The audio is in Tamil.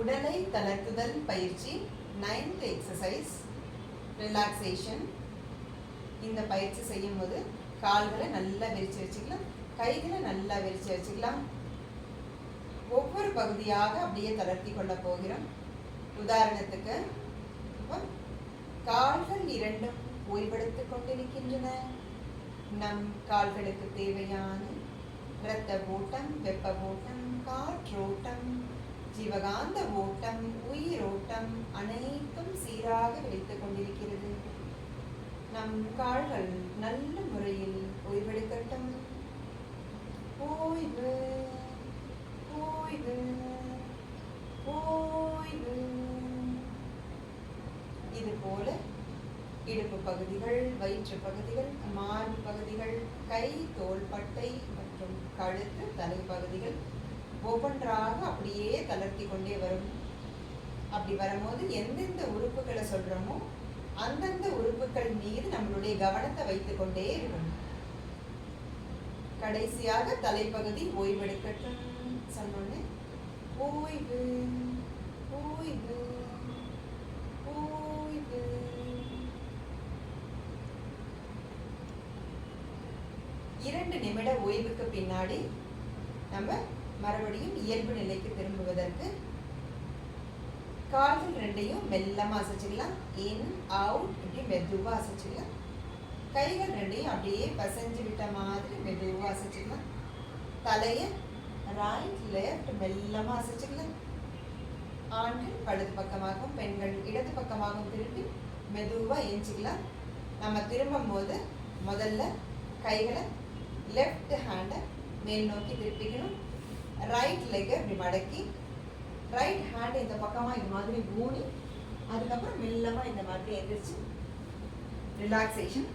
உடலை தளர்த்துதல் பயிற்சி 9th எக்ஸசைஸ் ரிலாக்ஸேஷன். இந்த பயிற்சி செய்யும் போது கால்களை நல்லா விரிச்சு வச்சுக்கலாம், கைகளை நல்லா விரிச்சு வச்சுக்கலாம். ஒவ்வொரு பகுதியாக அப்படியே தளர்த்தி கொள்ள போகிறோம். உதாரணத்துக்கு கால்கள் இரண்டும் ஓய்வெடுத்துக் கொண்டிருக்கின்றன. நம் கால்களுக்கு தேவையான இரத்த ஓட்டம், வெப்ப ஓட்டம், காற்றோட்டம், ஜீவகாந்த ஓட்டம், உயிரோட்டம் அனைத்தும் சீராக வெடித்துக் கொண்டிருக்கிறது. நம் கால்கள் நல்ல முறையில் ஓய்வெடுக்கட்டும். ஓய்வு ஓய்வு ஓய்வு. இது போல இடுப்பு பகுதிகள், வயிற்று பகுதிகள், மார்பு பகுதிகள், கை, தோள்பட்டை மற்றும் கழுத்து, தலைப்பகுதிகள் ஒவ்வொன்றாக அப்படியே தளர்த்தி கொண்டே வரும். அப்படி வரும்போது எந்தெந்த உறுப்புகளை சொல்றோமோ அந்தந்த உறுப்புகள் மீது நம்மளுடைய கவனத்தை வைத்துக் கொண்டே இருக்கணும். கடைசியாக தலைப்பகுதி ஓய்வெடுக்கட்டும் சொன்னோன்னே ஓய்வு ஓய்வு ஓய்வு. இரண்டு நிமிட ஓய்வுக்கு பின்னாடி நம்ம மறுபடியும் இயல்பு நிலைக்கு திரும்புவதற்கு கால்கள் ரெண்டையும் மெல்லமா அசைச்சுக்கலாம். இன் அவுட் இப்படி மெதுவா அசைச்சுக்கலாம். கைகள் ரெண்டையும் அப்படியே பசைஞ்சு விட்ட மாதிரி மெதுவா அசைச்சுக்கலாம். தலையை ரைட் லெஃப்ட் மெல்லமா அசைச்சுக்கலாம். ஆண்கள் வலது பக்கமாகவும் பெண்கள் இடது பக்கமாகவும் திருப்பி மெதுவா ஏஞ்சிக்கலாம். நம்ம திரும்பும் போது முதல்ல கைகளை லெஃப்ட் ஹேண்டை மேல் நோக்கி திருப்பிக்கணும். ரைட் லெக்கை இப்படி மடக்கி ரைட் ஹேண்ட் இந்த பக்கமாக இந்த மாதிரி ஊனி அதுக்கப்புறம் மெல்லமாக இந்த மாதிரி எந்திரிச்சு ரிலாக்ஸேஷன்